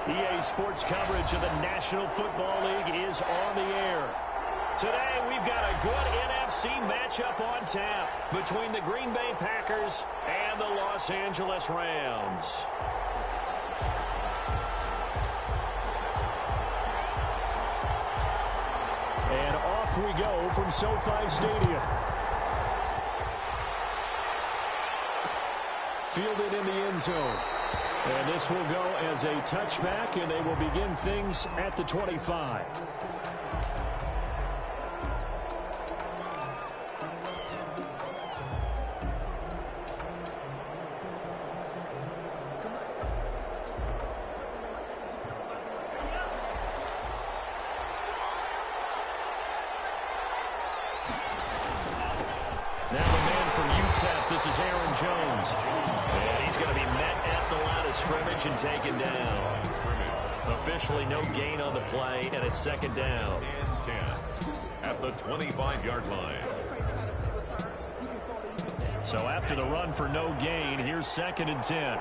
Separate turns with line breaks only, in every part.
EA Sports coverage of the National Football League is on the air. Today, we've got a good NFC matchup on tap between the Green Bay Packers and the Los Angeles Rams. And off we go from SoFi Stadium. Fielded in the end zone. And this will go as a touchback, and they will begin things at the 25. Now the man from UTEP, this is Aaron Jones. And he's going to be met at the line of scrimmage and taken down. Officially no gain on the play, and it's second down.
And 10 at the 25-yard line.
So after the run for no gain, here's second and 10.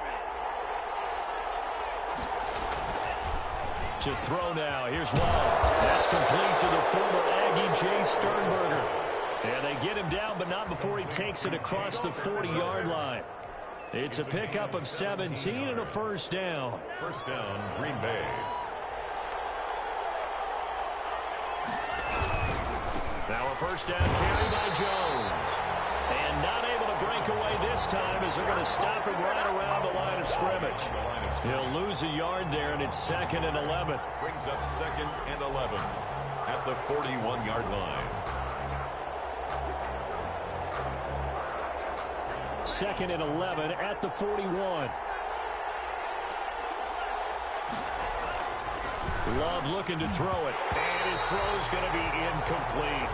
To throw now, here's Love. That's complete to the former Aggie, Jay Sternberger. And they get him down, but not before he takes it across the 40-yard line. It's a pickup of 17 and a first down.
First down, Green Bay.
Now a first down carry by Jones. And not able to break away this time as they're going to stop him right around the line of scrimmage. He'll lose a yard there, and it's second and 11.
Brings up second and 11 at the 41-yard line.
Second and 11 at the 41. Love looking to throw it. And his throw is going to be incomplete.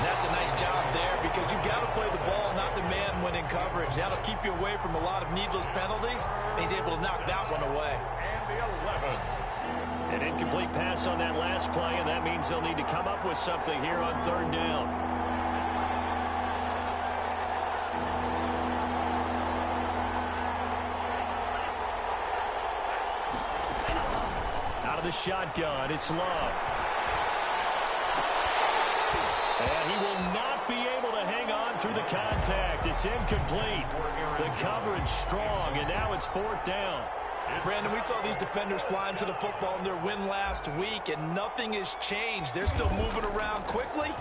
That's a nice job there because you've got to play the ball, not the man when in coverage. That'll keep you away from a lot of needless penalties. And he's able to knock that one away.
And the 11.
An incomplete pass on that last play, and that means they'll need to come up with something here on third down. The shotgun, it's Love. And he will not be able to hang on through the contact. It's incomplete. The coverage strong, and now it's fourth down.
Brandon, we saw these defenders flying to the football in their win last week, and nothing has changed. They're still moving around quickly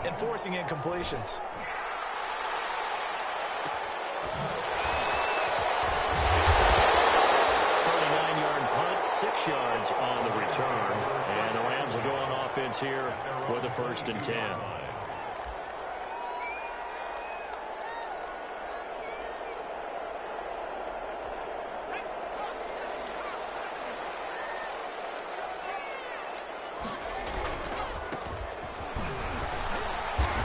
and forcing incompletions.
6 yards on the return, and the Rams will go on offense here with a first and 10.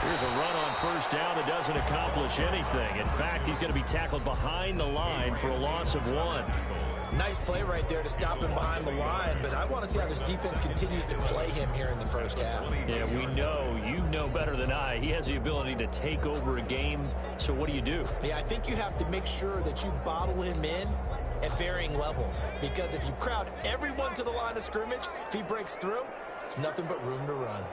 Here's a run on first down that doesn't accomplish anything. In fact, he's going to be tackled behind the line for a loss of 1.
Nice play right there to stop him behind the line, but I want to see how this defense continues to play him here in the first half.
Yeah, we know, you know better than I, he has the ability to take over a game, so what do you do?
Yeah, I think you have to make sure that you bottle him in at varying levels, because if you crowd everyone to the line of scrimmage, if he breaks through, there's nothing but room to run.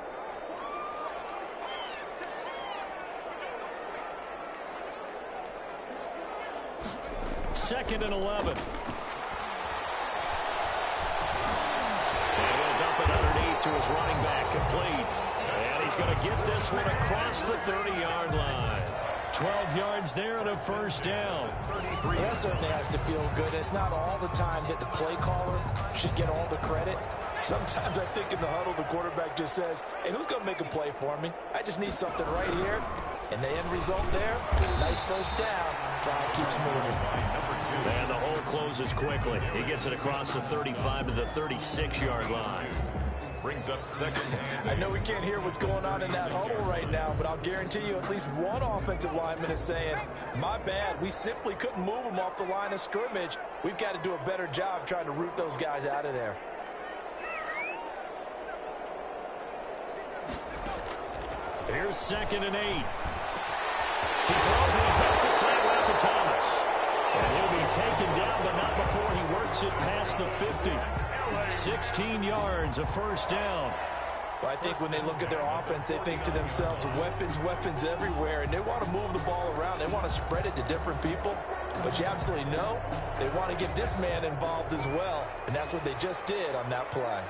Second and 11. Dump it underneath to his running back, complete. And he's going to get this one across the 30-yard line. 12 yards there and a first down.
Well, that certainly has to feel good. It's not all the time that the play caller should get all the credit. Sometimes I think in the huddle, the quarterback just says, hey, who's going to make a play for me? I just need something right here. And the end result there, nice first down. Drive keeps moving.
And the hole closes quickly. He gets it across the 35 to the 36-yard line.
Brings up second.
I know we can't hear what's going on in that huddle right now, but I'll guarantee you at least one offensive lineman is saying, my bad, we simply couldn't move them off the line of scrimmage. We've got to do a better job trying to root those guys out of there.
Here's second and 8. He throws and he hits the slant out to Thomas. And he'll be taken down, but not before he works it past across the 50. 16 yards, a first down.
Well, I think when they look at their offense, they think to themselves, weapons, weapons everywhere, and they want to move the ball around. They want to spread it to different people. But you absolutely know they want to get this man involved as well, and that's what they just did on that play.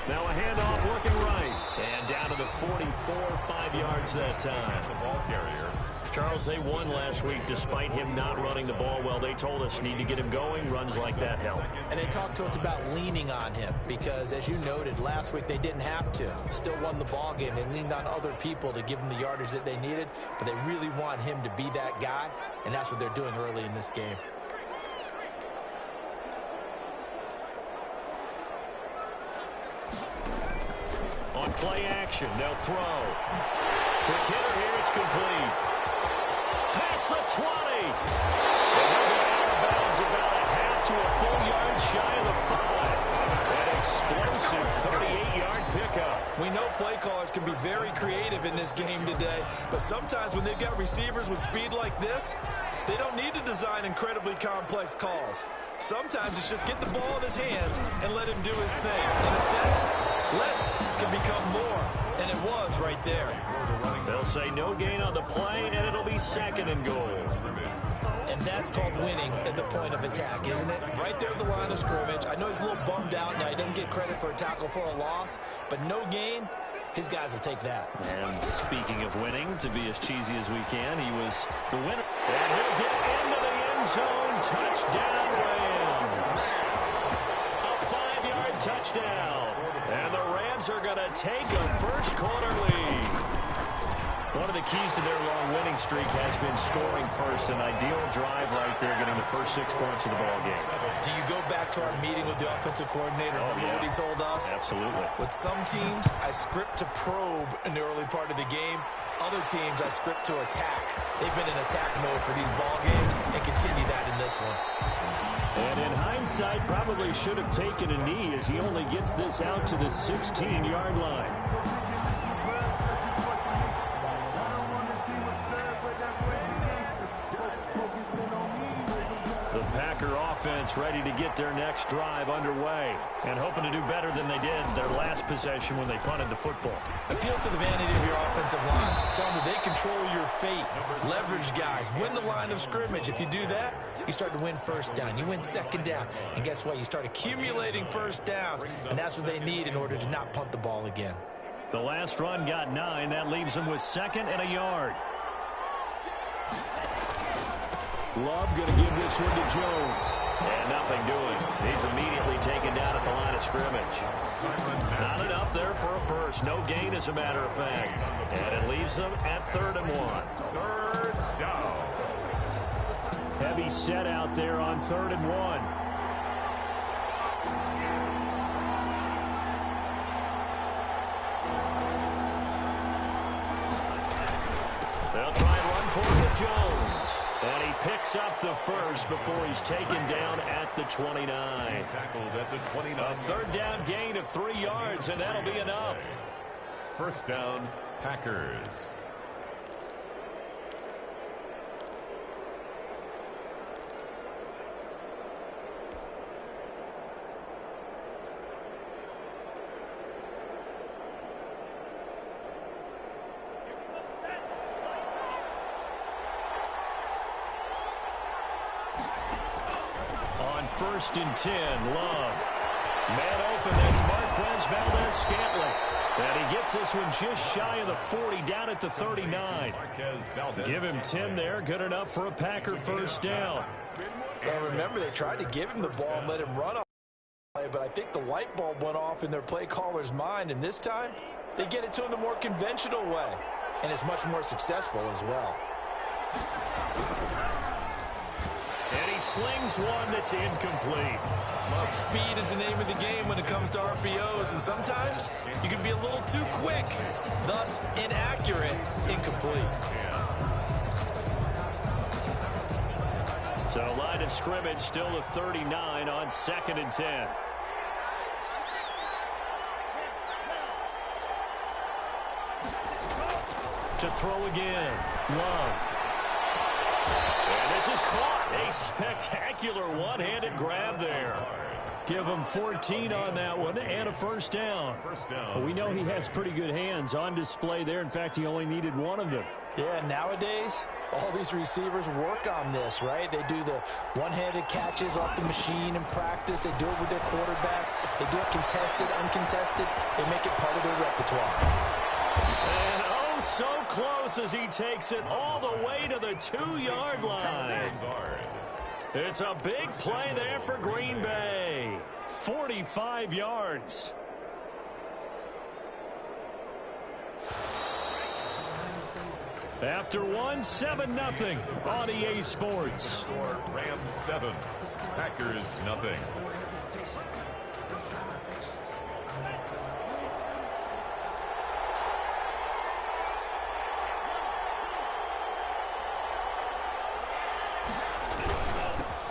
Now a handoff looking right. And down to the 44, 5 yards that time.
The ball carrier.
Charles, they won last week despite him not running the ball well. They told us need to get him going. Runs like that help.
And they talked to us about leaning on him because, as you noted, last week they didn't have to. Still won the ball game. They leaned on other people to give them the yardage that they needed, but they really want him to be that guy, and that's what they're doing early in this game.
On play action, they'll throw. Quick hitter here, it's complete. Past the 20. And they'll be out of bounds about a half to a full yard shy of the 5. An explosive 38-yard pickup.
We know play callers can be very creative in this game today, but sometimes when they've got receivers with speed like this, they don't need to design incredibly complex calls. Sometimes it's just get the ball in his hands and let him do his thing. In a sense, less can become more, and it was right there.
They'll say no gain on the play, and it'll be second and goal.
And that's called winning at the point of attack, isn't it? Right there at the line of scrimmage. I know he's a little bummed out now. He doesn't get credit for a tackle for a loss, but no gain, his guys will take that.
And speaking of winning, to be as cheesy as we can, he was the winner. And he'll get into the end zone. Touchdown, Rams. A 5-yard touchdown. And the Rams are going to take a first-quarter lead. One of the keys to their long winning streak has been scoring first. An ideal drive right there, getting the first 6 points of the ball game.
Do you go back to our meeting with the offensive coordinator? Remember what he told us?
Absolutely.
With some teams, I script to probe in the early part of the game. Other teams, I script to attack. They've been in attack mode for these ball games and continue that in this one.
And in hindsight, probably should have taken a knee as he only gets this out to the 16-yard line. The Packer offense ready to get their next drive underway and hoping to do better than they did their last possession when they punted the football.
Appeal to the vanity of your offensive line. Tell them that they control your fate. Leverage guys. Win the line of scrimmage. If you do that, you start to win first down. You win second down. And guess what? You start accumulating first downs. And that's what they need in order to not punt the ball again.
The last run got 9. That leaves them with 2nd and a yard. Love going to give this one to Jones. And nothing doing. He's immediately taken down at the line of scrimmage. Not enough there for a first. No gain, as a matter of fact. And it leaves them at 3rd and 1.
3rd down.
Heavy set out there on 3rd and 1. They'll try and run for it with Jones. And he picks up the first before he's taken down at the 29.
Tackled at the 29.
A 3rd down gain of 3 yards, and that'll be enough.
First down, Packers. On 1st and 10, Love. Man open, that's Marquez Valdez-Scantling. And he gets this one just shy of the 40, down at the 39. Give him 10 there, good enough for a Packer first down.
Well, remember, they tried to give him the ball and let him run on play, but I think the light bulb went off in their play caller's mind, and this time they get it to him the more conventional way, and it's much more successful as well.
And he slings one that's incomplete.
Speed is the name of the game when it comes to RPOs, and sometimes you can be a little too quick, thus inaccurate, incomplete.
So line of scrimmage still the 39 on 2nd and 10. To to throw again. Love. And this is caught. A spectacular one-handed grab there. Give him 14 on that one and a first down.
Well, we know he has pretty good hands on display there. In fact, he only needed one of them.
Yeah, nowadays, all these receivers work on this, right? They do the one-handed catches off the machine in practice. They do it with their quarterbacks. They do it contested, uncontested. They make it part of their repertoire.
And oh, so close as he takes it all the way to the 2-yard line. It's a big play there for Green Bay. 45 yards. After one, 7-0 on EA Sports.
Score Rams 7, Packers nothing.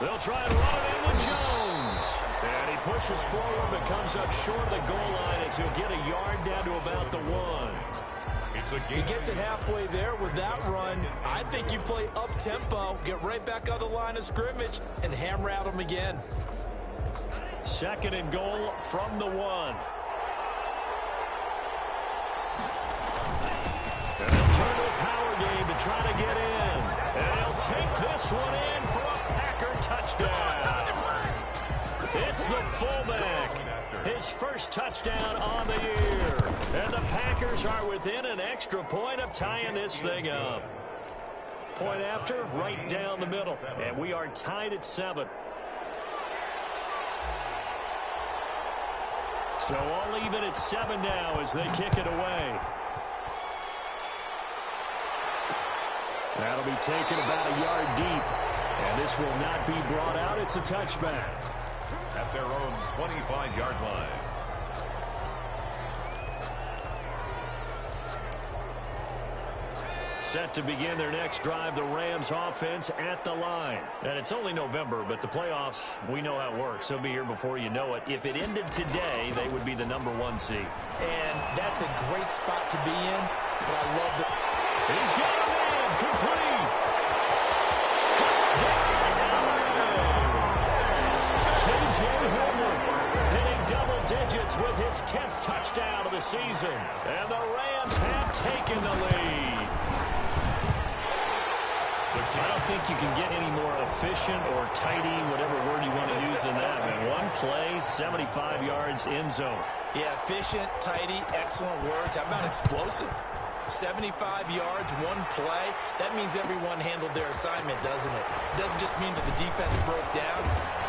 They'll try and run it in with Jones. And he pushes forward but comes up short of the goal line as he'll get a yard down to about the 1.
He gets it halfway there with that run. I think you play up-tempo, get right back on the line of scrimmage, and hammer at him again.
2nd and goal from the 1. And they'll turn to a power game to try to get in. And they'll take this one in for a Packer touchdown. It's the fullback. His first touchdown on the year. And the Packers are within an extra point of tying this thing up. Point after, right down the middle. And we are tied at 7. So all even at 7 now as they kick it away. That'll be taken about a yard deep. And this will not be brought out. It's a touchback.
At their own 25-yard line.
Set to begin their next drive, the Rams offense at the line. And it's only November, but the playoffs, we know how it works. They'll be here before you know it. If it ended today, they would be the #1 seed.
And that's a great spot to be in, but I love the...
He's got a man, complete. Touchdown. J.J. Horner hitting double digits with his 10th touchdown of the season. And the Rams have taken the lead. I don't think you can get any more efficient or tidy, whatever word you want to use in that, man. One play, 75 yards, end zone.
Yeah, efficient, tidy, excellent words. How about explosive? 75 yards, one play. That means everyone handled their assignment, doesn't it? It doesn't just mean that the defense broke down.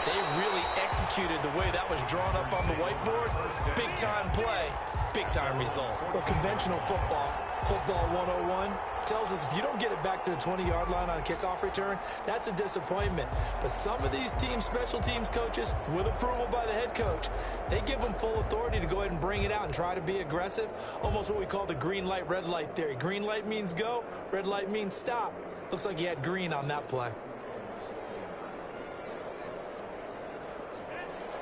They really executed the way that was drawn up on the whiteboard. Big-time play, big-time result. Well, conventional football 101, tells us if you don't get it back to the 20-yard line on a kickoff return, that's a disappointment. But some of these teams, special teams coaches, with approval by the head coach, they give them full authority to go ahead and bring it out and try to be aggressive. Almost what we call the green light, red light theory. Green light means go, red light means stop. Looks like he had green on that play.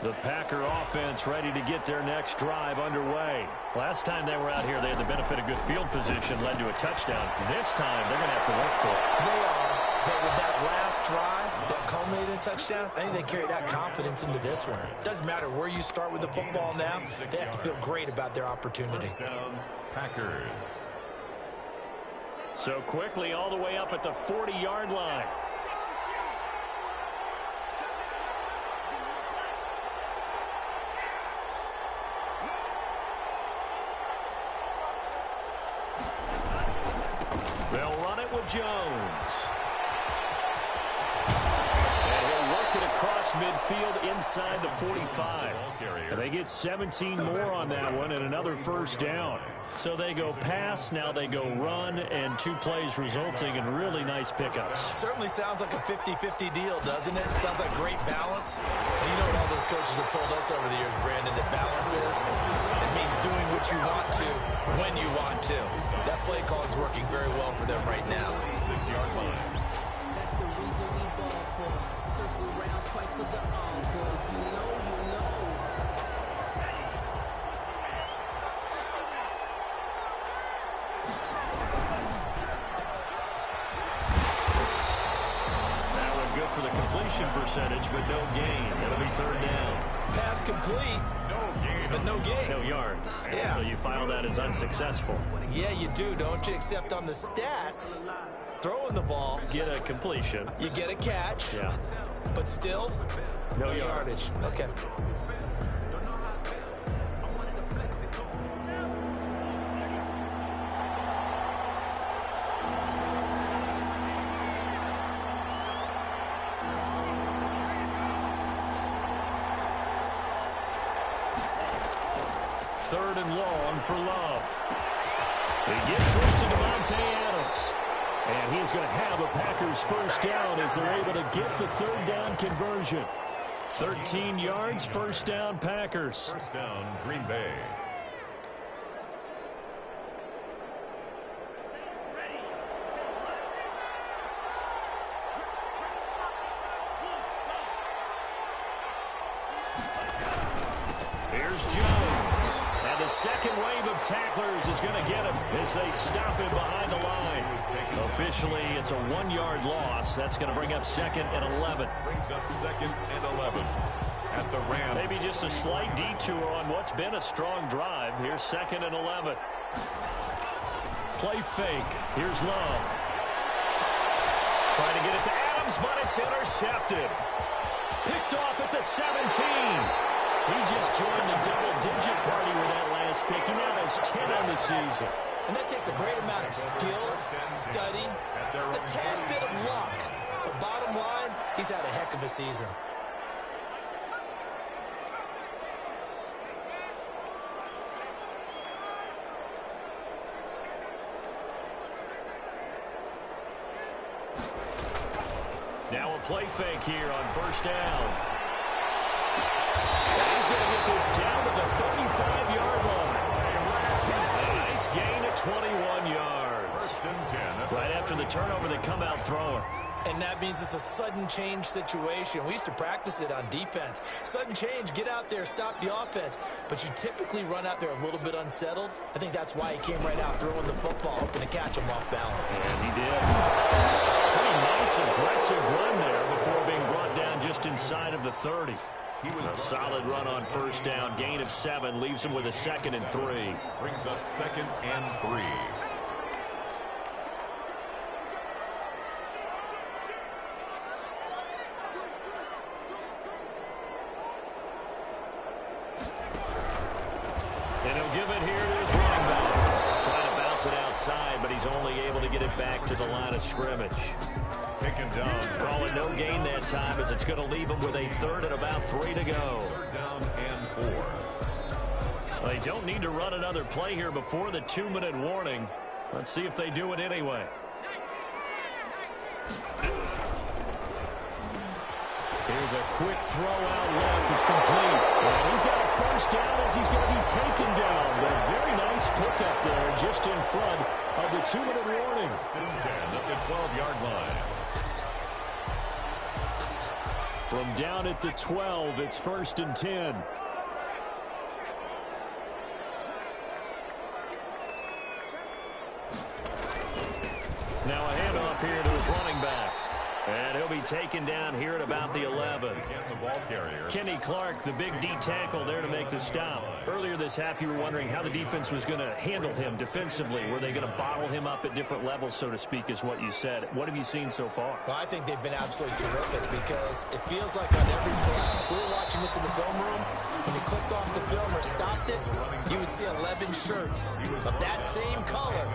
The Packer offense ready to get their next drive underway. Last time they were out here, they had the benefit of good field position, led to a touchdown. This time, they're going to have to work for it.
They are, but with that last drive that culminated in a touchdown, I think they carry that confidence into this one. Doesn't matter where you start with the football now, they have to feel great about their opportunity.
First down, Packers.
So quickly all the way up at the 40-yard line. They'll run it with Jones. And he'll work it across midfield inside the 45. And they get 17 more on that one and another first down. So they go pass, now they go run, and 2 plays resulting in really nice pickups.
Certainly sounds like a 50-50 deal, doesn't it? Sounds like great balance. And you know what all those coaches have told us over the years, Brandon, that balance is? It means doing what you want to, when you want to. That play call is working very well for them right now.
6-yard line.
That's the reason we ball for. Circle around twice for the encore. If you know, you know.
completion percentage, but no gain. That'll be third down.
Pass complete, but no gain.
No yards.
Yeah.
So you file that as unsuccessful.
Yeah, you do, don't you? Except on the stats, throwing the ball,
Get a completion.
you get a catch,
Yeah.
but still,
No yardage.
Okay.
Third and long for Love. He gets this to Devontae Adams. And he's going to have a Packers first down as they're able to get the third down conversion. 13 yards, first down, Packers.
First down, Green Bay.
Here's Jones. And the second wave of tacklers is going to get him as they stop him behind the line. Officially, it's a 1-yard loss. That's going to bring up second and 11.
Brings up second and 11 at the Rams.
Maybe just a slight detour on what's been a strong drive. Here's second and 11. Play fake. Here's Love. Trying to get it to Adams, but it's intercepted. Picked off at the 17. He just joined the double-digit party with that last pick. He now has 10 on the season.
And that takes a great amount of skill, study, a tad bit of luck. But bottom line, he's had a heck of a season.
Now a play fake here on first down. And he's going to get this down to the 35-yard line. A nice gain of 21 yards.
First and 10.
Right after the turnover, they come out throwing.
And that means it's a sudden change situation. We used to practice it on defense. Sudden change, get out there, stop the offense. But you typically run out there a little bit unsettled. I think that's why he came right out throwing the football, hoping to catch him off balance.
And he did. Pretty nice, aggressive run there before being brought down just inside of the 30. A solid run on first down. Gain of 7 leaves him with a second and 3.
Brings up second and 3.
And he'll give it here to his running back. Trying to bounce it outside, but he's only able to get it back to the line of scrimmage.
Taken down.
Call it no gain that time as it's going to leave him with a third and about 3 to go.
Third down and 4.
Well, they don't need to run another play here before the 2-minute warning. Let's see if they do it anyway. Here's a quick throw out left. It's complete. And he's got a first down as he's going to be taken down. But a very nice pickup there just in front of the 2-minute warning.
First and 10 at the 12-yard line.
From down at the 12, it's first and 10. Now a handoff here to his running back. And he'll be taken down here at about the 11.
And the ball carrier.
Kenny Clark, the big D tackle there to make the stop. Earlier this half, you were wondering how the defense was going to handle him defensively. Were they going to bottle him up at different levels, so to speak, is what you said. What have you seen so far?
Well, I think they've been absolutely terrific because it feels like on every play, if we were watching this in the film room, when you clicked off the film or stopped it, you would see 11 shirts of that same color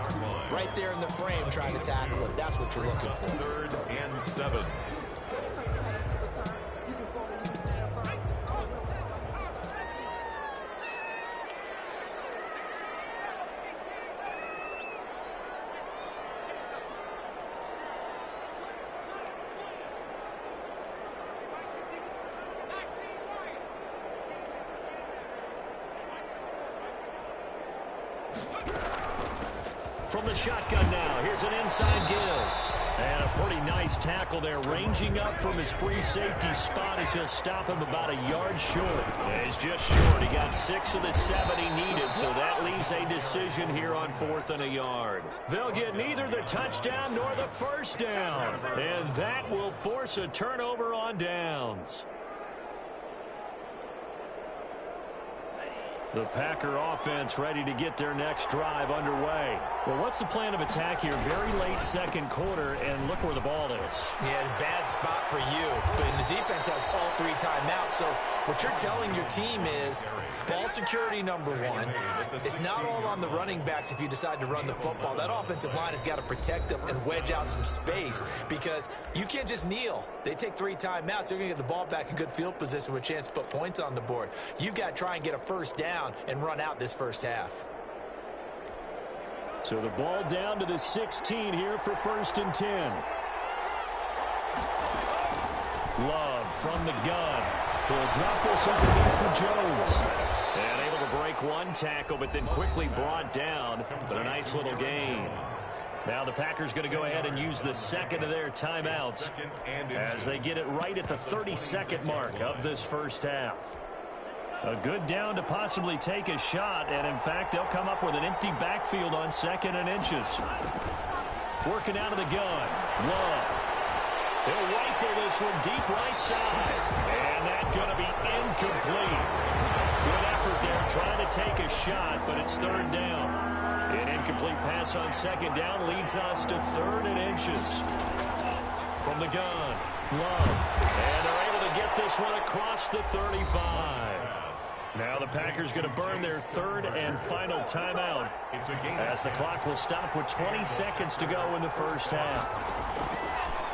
right there in the frame trying to tackle it. That's what you're looking for.
Third and 7.
from the shotgun now. Here's an inside give. And a pretty nice tackle there, ranging up from his free safety spot as he'll stop him about a yard short. He's just short. He got 6 of the 7 he needed, so that leaves a decision here on 4th and a yard. They'll get neither the touchdown nor the first down, and that will force a turnover on downs. The Packer offense ready to get their next drive underway. Well, what's the plan of attack here? Very late second quarter, and look where the ball is.
Yeah, bad spot for you. But the defense has all 3 timeouts. So what you're telling your team is ball security number 1. It's not all on the running backs if you decide to run the football. That offensive line has got to protect them and wedge out some space because you can't just kneel. They take 3 timeouts. They're going to get the ball back in good field position with a chance to put points on the board. You got to try and get a first down and run out this first half.
So the ball down to the 16 here for 1st and 10. Love from the gun. He'll drop this underneath for Jones. And able to break 1 tackle, but then quickly brought down. But a nice little gain. Now the Packers going to go ahead and use the 2nd of their timeouts as they get it right at the 32nd mark of this first half. A good down to possibly take a shot, and in fact, they'll come up with an empty backfield on 2nd and inches. Working out of the gun. Love. He'll rifle this one deep right side. And that's going to be incomplete. Good effort there trying to take a shot, but it's 3rd down. An incomplete pass on 2nd down leads us to 3rd and inches. From the gun. Love. And they're able to get this one across the 35. Now the Packers going to burn their 3rd and final timeout as the clock will stop with 20 seconds to go in the first half.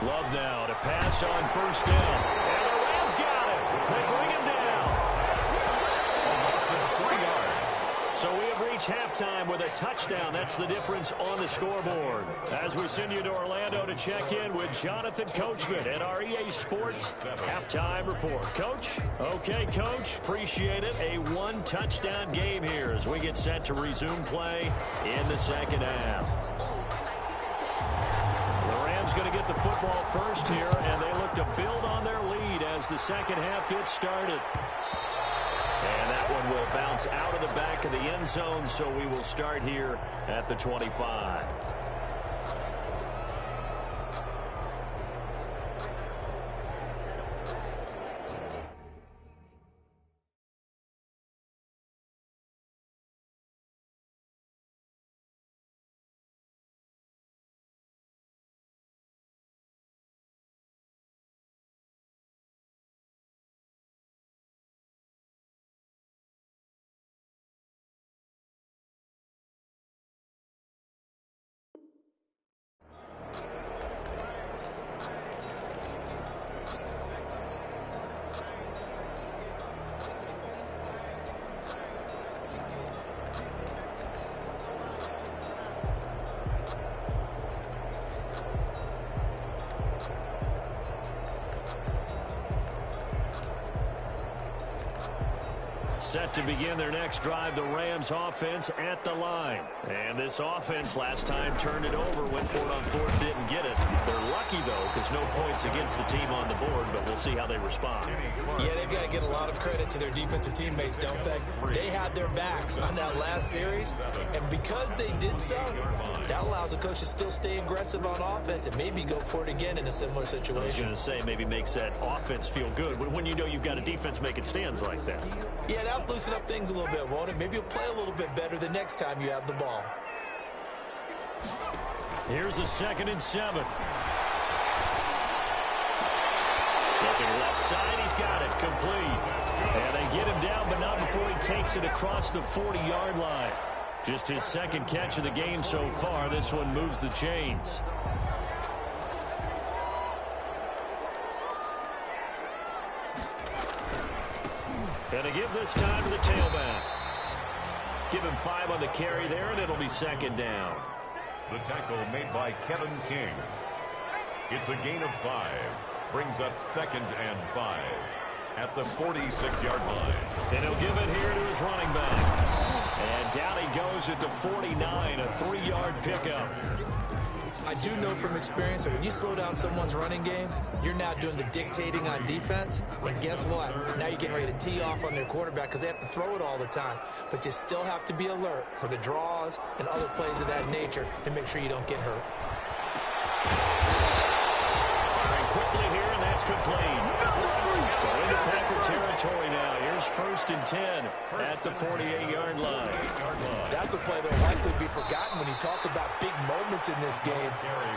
Love now to pass on 1st down. And the Rams got it. They bring him down. So we have reached halftime with a touchdown. That's the difference on the scoreboard. As we send you to Orlando to check in with Jonathan Coachman at our EA Sports Halftime Report. Coach? Okay, Coach. Appreciate it. A 1-touchdown game here as we get set to resume play in the 2nd half. The Rams going to get the football first here, and they look to build on their lead as the 2nd half gets started. And that one will bounce out of the back of the end zone, so we will start here at the 25. Set to begin their next drive, the Rams offense at the line. And this offense last time turned it over, went for it on 4th, didn't get it. They're lucky, though, because no points against the team on the board, but we'll see how they respond.
Yeah, they've got to give a lot of credit to their defensive teammates, don't they? They had their backs on that last series, and because they did so, that allows the coach to still stay aggressive on offense and maybe go for it again in a similar situation.
I was going to say, maybe makes that offense feel good when you know you've got a defense making stands like that.
Yeah, that'll loosen up things a little bit, won't it? Maybe you'll play a little bit better the next time you have the ball.
Here's a 2nd and 7. Looking left side, he's got it, complete. And they get him down, but not before he takes it across the 40-yard line. Just his 2nd catch of the game so far. This one moves the chains. And they give this time to the tailback. Give him 5 on the carry there, and it'll be 2nd down.
The tackle made by Kevin King. It's a gain of 5. Brings up 2nd and 5. at the 46-yard line.
And he'll give it here to his running back. And down he goes at the 49, a 3-yard pickup.
I do know from experience that when you slow down someone's running game, you're now doing the dictating on defense. And guess what? Now you're getting ready to tee off on their quarterback because they have to throw it all the time. But you still have to be alert for the draws and other plays of that nature to make sure you don't get hurt.
Firing quickly here, and that's complete. So into Packer territory now. Here's 1st and 10 at the 48-yard line.
That's a play that will likely be forgotten when you talk about big moments in this game.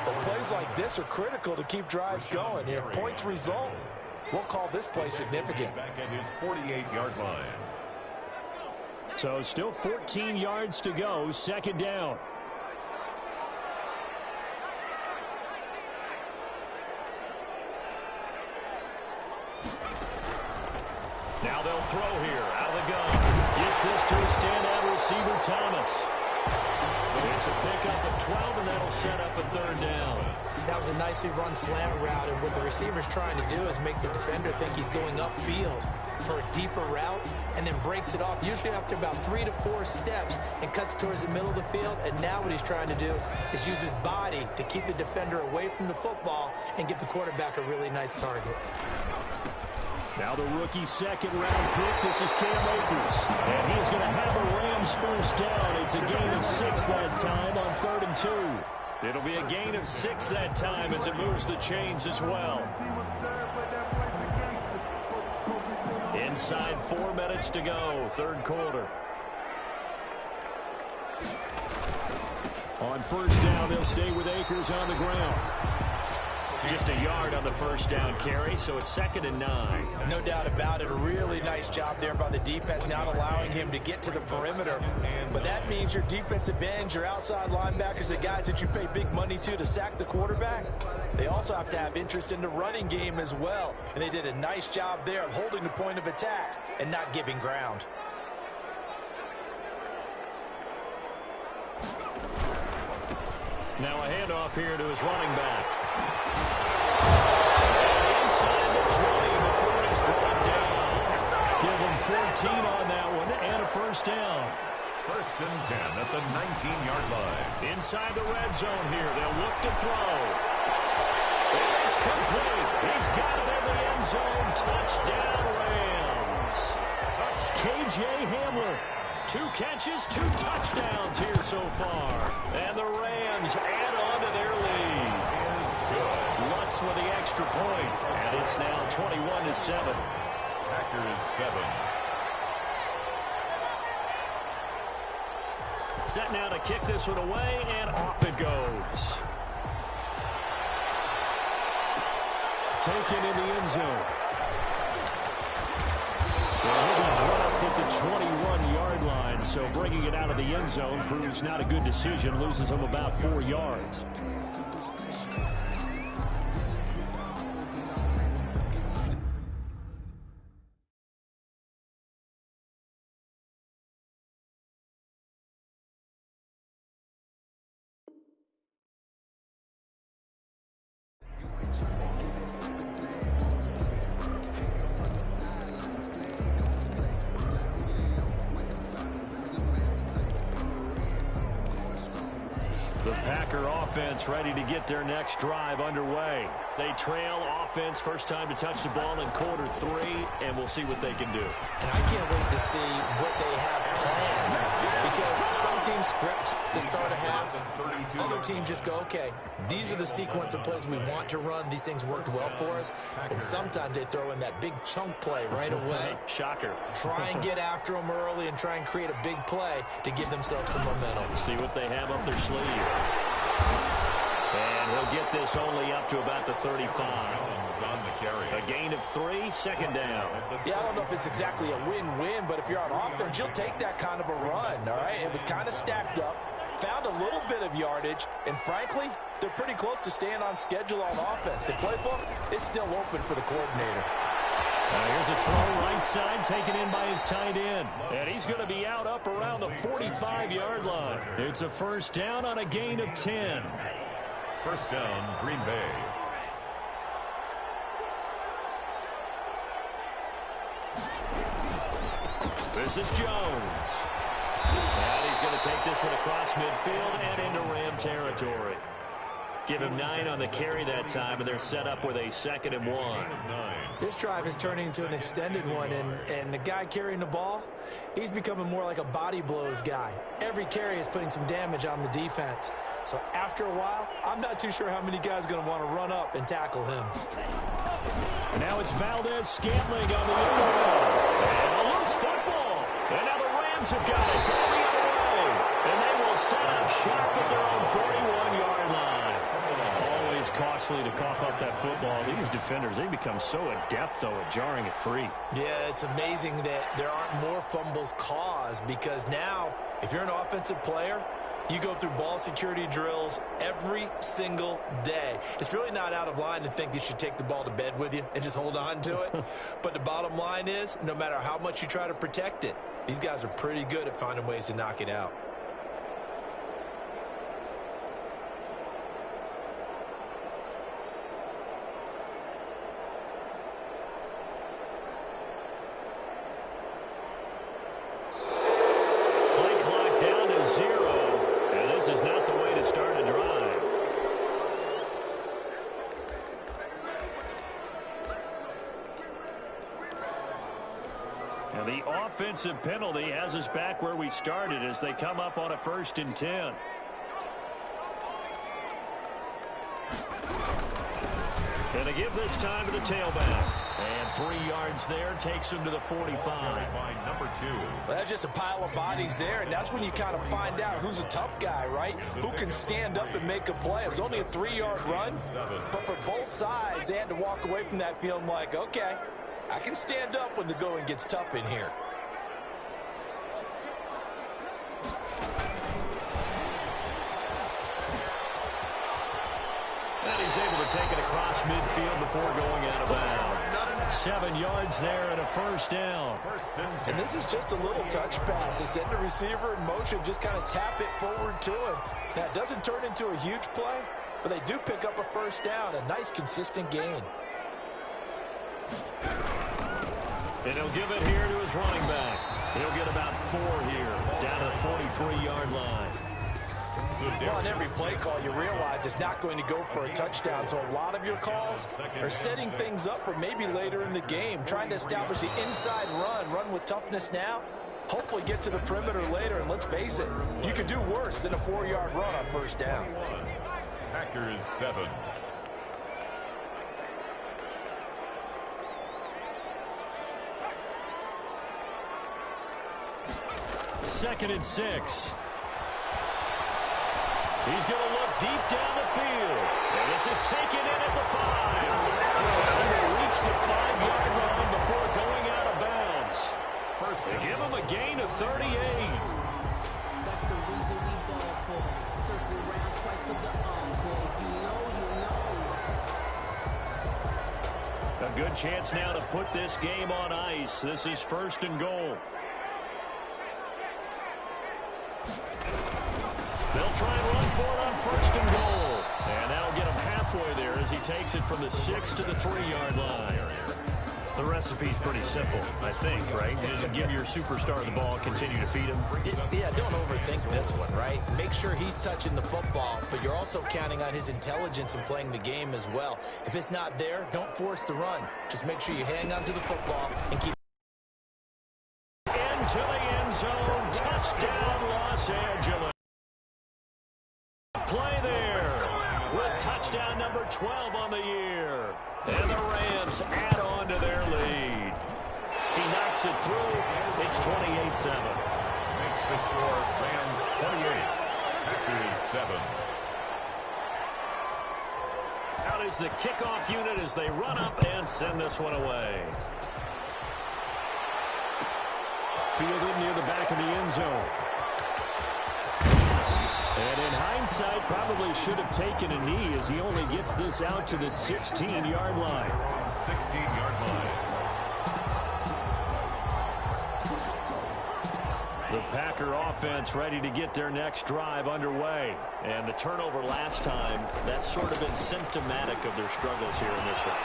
But plays like this are critical to keep drives going. If points result, we'll call this play significant.
Back at his 48-yard line.
So still 14 yards to go, 2nd down. Now they'll throw here, out of the gun. Gets this to a standout receiver, Thomas. It's a pickup of 12, and that'll set up a 3rd down.
That was a nicely run slant route, and what the receiver's trying to do is make the defender think he's going upfield for a deeper route, and then breaks it off, usually after about 3 to 4 steps, and cuts towards the middle of the field. And now what he's trying to do is use his body to keep the defender away from the football and give the quarterback a really nice target.
Now the rookie 2nd-round pick. This is Cam Akers. And he's going to have a Rams 1st down. It's a gain of 6 that time on 3rd and 2. It'll be a gain of 6 that time as it moves the chains as well. Inside 4 minutes to go, 3rd quarter. On 1st down, they'll stay with Akers on the ground. Just a yard on the 1st down carry, so it's 2nd and 9.
No doubt about it. A really nice job there by the defense, not allowing him to get to the perimeter. But that means your defensive ends, your outside linebackers, the guys that you pay big money to sack the quarterback, they also have to have interest in the running game as well. And they did a nice job there of holding the point of attack and not giving ground.
Now a handoff here to his running back. Inside the 20 before he's brought down. Give him 14 on that one and a 1st down.
1st and 10 at the 19-yard line.
Inside the red zone here. They'll look to throw. It's complete. He's got it in the end zone. Touchdown, Rams. KJ Hamler. 2 catches, 2 touchdowns here so far. And the Rams add on to their lead. Lutz with the extra point. And it's now 21-7.
Packers 7.
Set now to kick this one away, and off it goes. Taken in the end zone. Well, he'll be dropped at the 21-yard line, so bringing it out of the end zone proves not a good decision. Loses him about 4 yards. The Packer offense ready to get their next drive underway. They trail offense, first time to touch the ball in quarter 3, and we'll see what they can do.
And I can't wait to see what they have planned, because some teams script to start a half. Other teams just go, okay, these are the sequence of plays we want to run. These things worked well for us. And sometimes they throw in that big chunk play right away.
Shocker.
Try and get after them early and try and create a big play to give themselves some momentum.
See what they have up their sleeve. And he'll get this only up to about the 35.
On the carry.
A gain of 3, 2nd down.
Yeah, I don't know if it's exactly a win-win, but if you're on offense, you'll take that kind of a run, all right? It was kind of stacked up, found a little bit of yardage, and frankly, they're pretty close to staying on schedule on offense. The playbook is still open for the coordinator.
Here's a throw right side, taken in by his tight end. And he's going to be out up around the 45-yard line. It's a 1st down on a gain of 10.
1st down, Green Bay.
This is Jones. And he's going to take this one across midfield and into Ram territory. Give him 9 on the carry that time, and they're set up with a 2nd and 1.
This drive is turning into an extended one, and the guy carrying the ball, he's becoming more like a body blows guy. Every carry is putting some damage on the defense. So after a while, I'm not too sure how many guys are going to want to run up and tackle him.
And now it's Valdez-Scantling on the end one. And a loose football. And now the Rams have got it from the other way. And they will set up shop at their own 41-yard line. Always costly to cough up that football. These defenders, they become so adept, though, at jarring it free.
Yeah, it's amazing that there aren't more fumbles caused, because now, if you're an offensive player, you go through ball security drills every single day. It's really not out of line to think that you should take the ball to bed with you and just hold on to it. But the bottom line is, no matter how much you try to protect it, these guys are pretty good at finding ways to knock it out.
Offensive penalty has us back where we started as they come up on a 1st and 10. And they give this time to the tailback. And 3 yards there takes him to the 45.
Number 2.
Well, that's just a pile of bodies there, and that's when you kind of find out who's a tough guy, right? Who can stand up and make a play. It was only a 3-yard run, but for both sides, they had to walk away from that feeling like, okay, I can stand up when the going gets tough in here.
And he's able to take it across midfield before going out of bounds. 7 yards there and a 1st down.
And this is just a little touch pass. They send the receiver in motion, just kind of tap it forward to him. Now, it doesn't turn into a huge play, but they do pick up a 1st down, a nice, consistent gain.
And he'll give it here to his running back. He'll get about 4 here, down to the 43-yard line.
Well, on every play call, you realize it's not going to go for a touchdown. So a lot of your calls are setting things up for maybe later in the game, trying to establish the inside run with toughness now, hopefully get to the perimeter later. And let's face it, you could do worse than a 4-yard run on 1st down.
Packers 7.
Second and 6. He's going to look deep down the field. And this is taken in at the 5. And they reach the 5-yard line before going out of bounds. They give him a gain of 38.
That's the reason we ball for. Circle around twice for the encore. If you know, you know.
A good chance now to put this game on ice. This is 1st and goal. They'll try and run for it on 1st and goal. And that'll get him halfway there as he takes it from the 6 to the 3-yard line. The recipe's pretty simple, I think, right? Just give your superstar the ball, continue to feed him.
Yeah, don't overthink this one, right? Make sure he's touching the football, but you're also counting on his intelligence in playing the game as well. If it's not there, don't force the run. Just make sure you hang on to the football and keep
into the end zone. Touchdown, Los Angeles. Play there with touchdown number 12 on the year. And the Rams add on to their lead. He knocks it through. It's 28-7.
Makes the score Rams 28, Packers 7.
Out is the kickoff unit as they run up and send this one away. Fielded near the back of the end zone. And in hindsight, probably should have taken a knee as he only gets this out to the 16-yard line.
16-yard line.
The Packer offense ready to get their next drive underway. And the turnover last time, that's sort of been symptomatic of their struggles here in this one.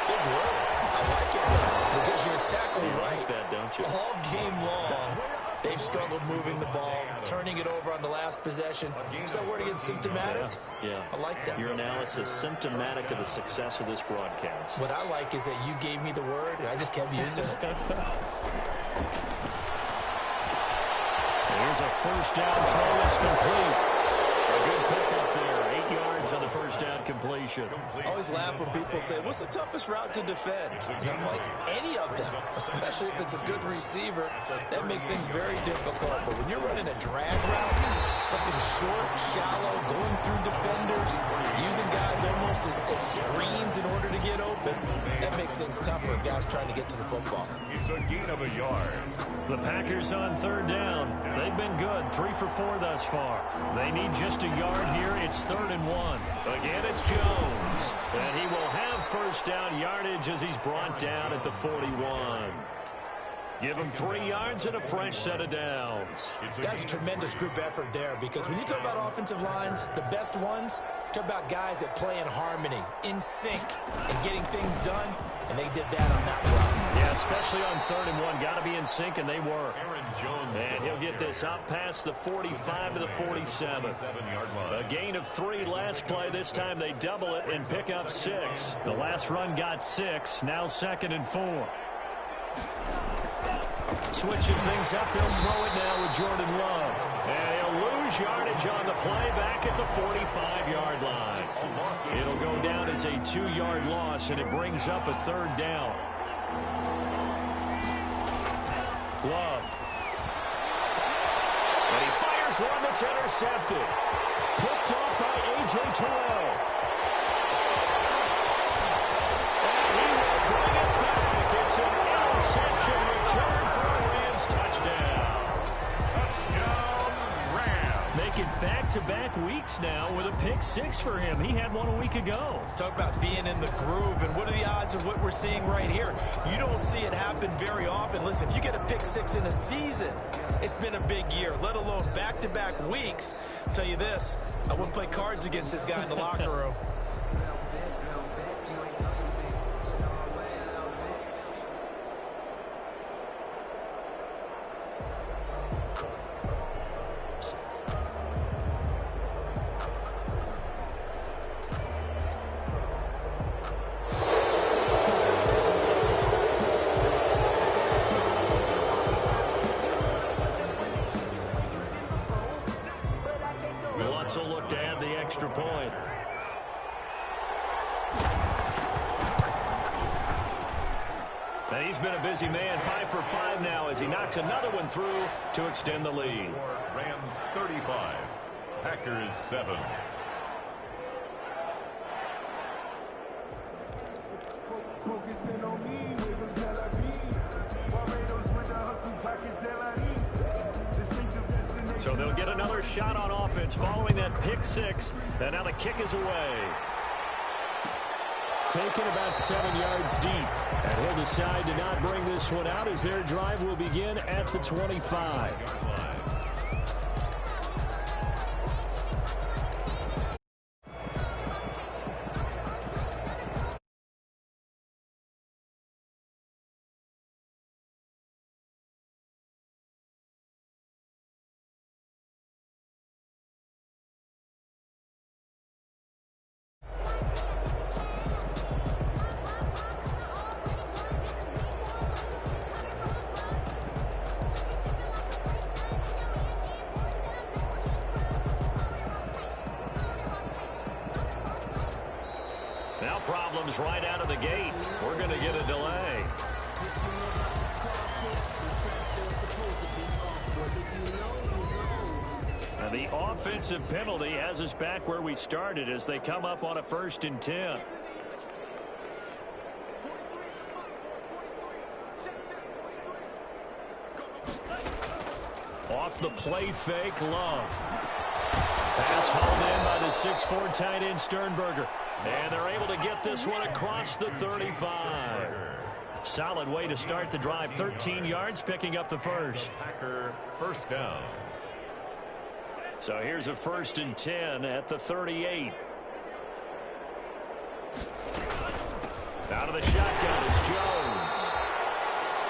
Big word. I like it, though, because you're exactly right.
Like that, don't you?
All game long, they've struggled moving the ball, turning it over on the last possession. Is that word again, symptomatic?
Yeah.
I like that.
Your analysis symptomatic of the success of this broadcast.
What I like is that you gave me the word, and I just kept using it.
Here's a first down throw that's complete. A good pickup there. 8 yards on the first down completion.
I always laugh when people say, what's the toughest route to defend? And I'm like, any of them, especially if it's a good receiver. That makes things very difficult. But when you're running a drag route, something short, shallow, going through defenders, using guys almost as screens in order to get open, that makes things tough for guys trying to get to the football.
It's a gain of a yard.
The Packers on third down. They've been good, 3 for 4 thus far. They need just a yard here. It's 3rd and 1. Again, it's Jones. And he will have first down yardage as he's brought down at the 41. Give him 3 yards and a fresh set of downs.
That's a tremendous group effort there, because when you talk about offensive lines, the best ones, talk about guys that play in harmony, in sync, and getting things done, and they did that on that run.
Yeah, especially on 3rd and 1. Got to be in sync, and they were. And he'll get this out past the 45 to the 47. A gain of 3 last play. This time they double it and pick up 6. The last run got 6. Now 2nd and 4. Switching things up, they'll throw it now with Jordan Love. And he'll lose yardage on the play back at the 45-yard line. It'll go down as a 2-yard loss, and it brings up a 3rd down. Love. And he fires one that's intercepted. Picked off by A.J. Terrell. And he will bring it back. It's an interception return for a Rams touchdown.
Touchdown, Rams.
Make it back-to-back weeks now with a pick 6 for him. He had one a week ago.
Talk about being in the groove, and what are the odds of what we're seeing right here? You don't see it happen very often. Listen, if you get a pick 6 in a season, it's been a big year, let alone back-to-back weeks. I'll tell you this, I wouldn't play cards against this guy in the locker room.
Will look to add the extra point. And he's been a busy man, 5 for 5 now as he knocks another one through to extend the lead.
Rams 35, Packers 7.
Focusing on me, way from Tel Aviv. Barbados with the hustle pockets,
So they'll get another shot on offense following that pick 6. And now the kick is away. Taken about 7 yards deep. And he'll decide to not bring this one out as their drive will begin at the 25. Now problems right out of the gate. We're going to get a delay. And the offensive penalty has us back where we started as they come up on a 1st and 10. Off the play fake, Love. Pass hauled in by the 6'4" tight end Sternberger. And they're able to get this one across the 35. Solid way to start the drive. 13 yards, picking up the first.
Packer first down.
So here's a 1st and 10 at the 38. Out of the shotgun is Jones.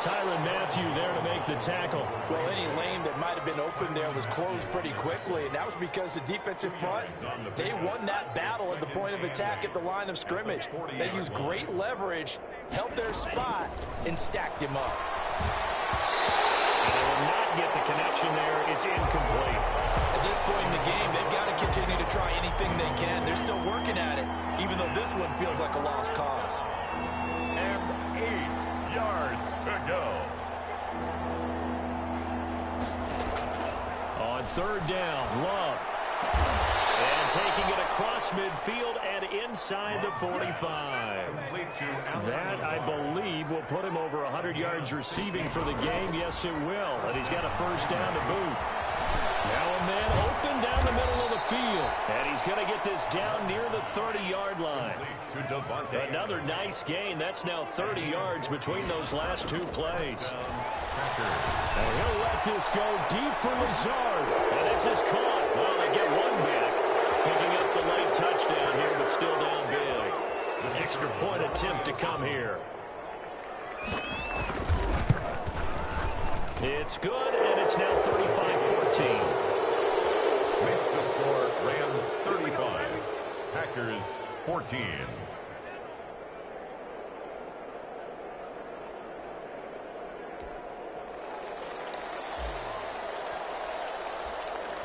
Tyrann Mathieu there to make the tackle.
Well, any lane that might have been open there was closed pretty quickly, and that was because the defensive front, they won that battle at the point of attack at the line of scrimmage. They used great leverage, held their spot, and stacked him up.
And they will not get the connection there. It's incomplete.
At this point in the game, they've got to continue to try anything they can. They're still working at it, even though this one feels like a lost cause.
And 8 yards to go.
On third down, Love. And taking it across midfield and inside the 45. That, I believe, will put him over 100 yards receiving for the game. Yes, it will. And he's got a first down to boot. Now a man open down the middle of the field. And he's going to get this down near the 30-yard line. Another nice gain. That's now 30 yards between those last two plays. And he'll let this go deep for Lazard. And this is caught. Well, they get one back. Picking up the late touchdown here, but still down big. An extra point attempt to come here. It's good, and it's now 35-14.
Makes the score Rams 35, Packers 14.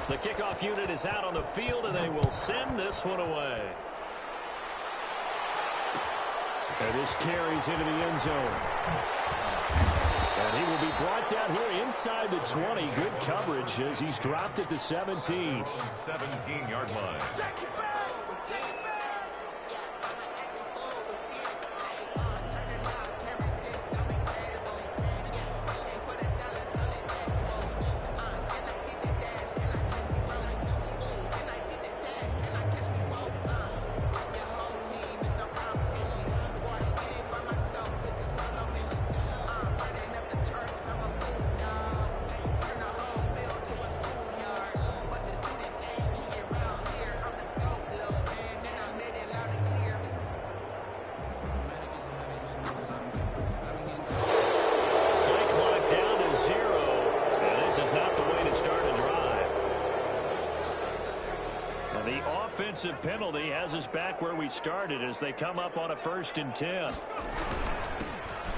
The kickoff unit is out on the field, and they will send this one away. And this carries into the end zone. And he will be brought down here inside the 20. Good coverage as he's dropped at the 17.
17-yard line.
Offensive penalty has us back where we started as they come up on a 1st and 10.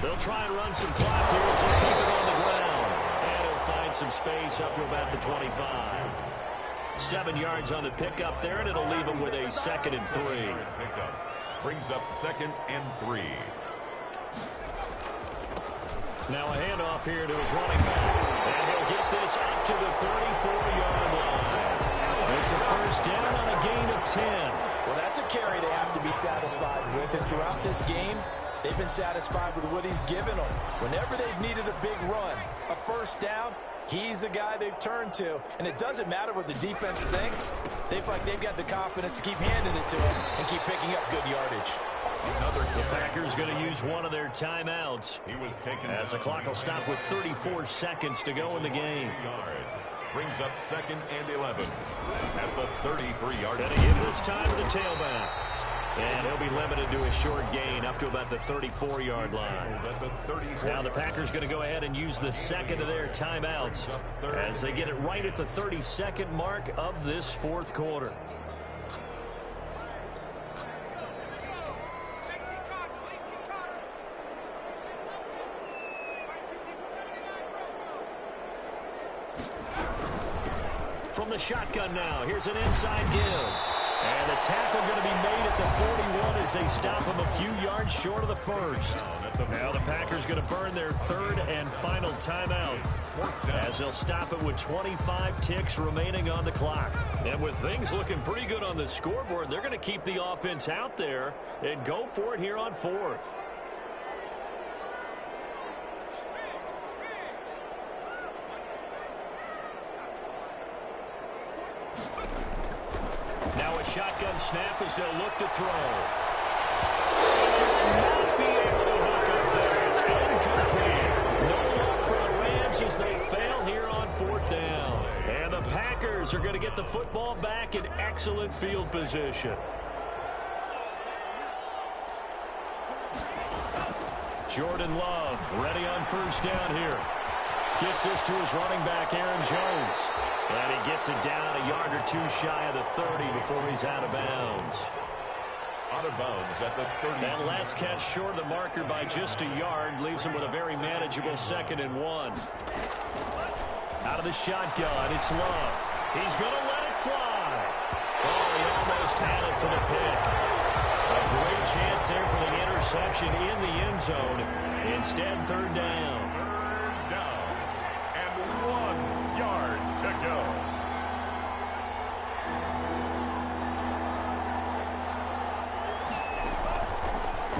They'll try and run some clock here as they keep it on the ground. And he'll find some space up to about the 25. 7 yards on the pickup there, and it'll leave him with a 2nd and 3.
Pickup brings up 2nd and 3.
Now a handoff here to his running back. And he'll get this up to the 34-yard line. It's a 1st down on a gain of 10.
Well, that's a carry they have to be satisfied with. And throughout this game, they've been satisfied with what he's given them. Whenever they've needed a big run, a 1st down, he's the guy they've turned to. And it doesn't matter what the defense thinks. They've got the confidence to keep handing it to him and keep picking up good yardage.
The Packers going to use one of their timeouts as the clock will stop with 34 seconds to go in the game.
Brings up 2nd and 11 at the 33-yard line.
Going to give this time to the tailback. And he'll be limited to a short gain up to about the 34-yard line. Now the Packers going to go ahead and use the 2nd of their timeouts as they get it right at the 32nd mark of this 4th quarter. From the shotgun now, here's an inside give. And the tackle going to be made at the 41 as they stop him a few yards short of the 1st. Now the Packers going to burn their 3rd and final timeout as they'll stop it with 25 ticks remaining on the clock. And with things looking pretty good on the scoreboard, they're going to keep the offense out there and go for it here on 4th. Now a shotgun snap as they'll look to throw. Not be able to hook up there. It's incomplete. No luck for the Rams as they fail here on 4th down. And the Packers are going to get the football back in excellent field position. Jordan Love ready on first down here. Gets this to his running back, Aaron Jones. And he gets it down a yard or two shy of the 30 before he's out of bounds.
Out of bounds at the 30.
That last catch short of the marker by just a yard leaves him with a very manageable 2nd and 1. Out of the shotgun, it's Love. He's going to let it fly. Oh, he almost had it for the pick. A great chance there for the interception in the end zone. Instead, 3rd down.
3rd down. And 1 yard to go.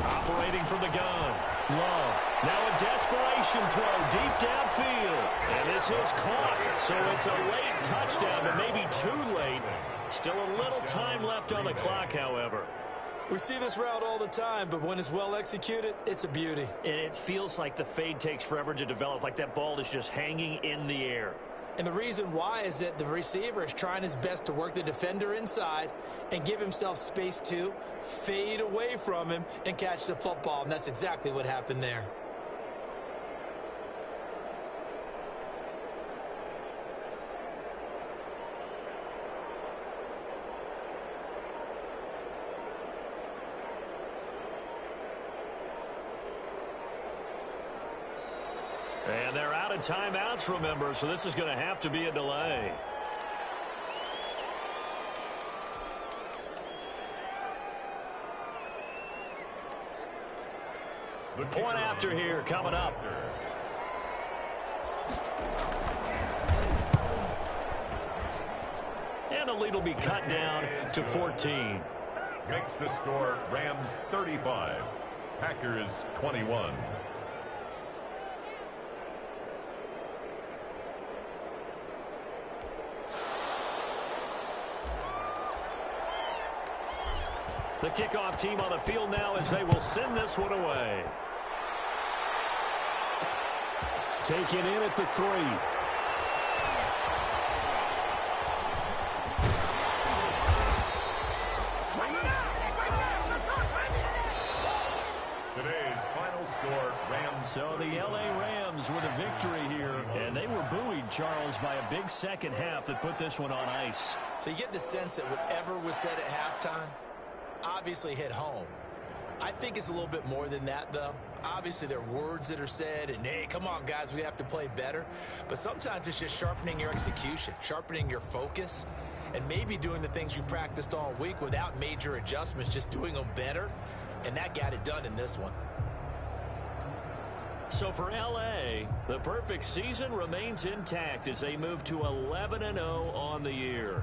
Operating from the gun. Love. Now a desperation throw deep downfield. And this is caught. So it's a late touchdown, but maybe too late. Still a little time left on the clock, however.
We see this route all the time, but when it's well executed, it's a beauty.
And it feels like the fade takes forever to develop, like that ball is just hanging in the air.
And the reason why is that the receiver is trying his best to work the defender inside and give himself space to fade away from him and catch the football. And that's exactly what happened there.
And they're out of timeouts, remember, so this is going to have to be a delay. Point after here coming up. And the lead will be cut down to 14.
Makes the score Rams 35, Packers 21.
The kickoff team on the field now as they will send this one away. Taken in at the 3.
Today's final score, Rams.
So the L.A. Rams with a victory here, and they were buoyed, Charles, by a big second half that put this one on ice.
So you get the sense that whatever was said at halftime obviously hit home. I think it's a little bit more than that, though. Obviously, there are words that are said, and, hey, come on, guys, we have to play better. But sometimes it's just sharpening your execution, sharpening your focus, and maybe doing the things you practiced all week without major adjustments, just doing them better, and that got it done in this one.
So for L.A., the perfect season remains intact as they move to 11-0 on the year.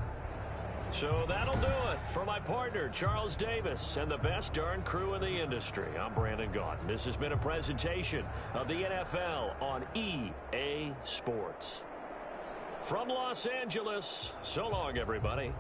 So that'll do it for my partner, Charles Davis, and the best darn crew in the industry. I'm Brandon Gaudin. This has been a presentation of the NFL on EA Sports. From Los Angeles, so long, everybody.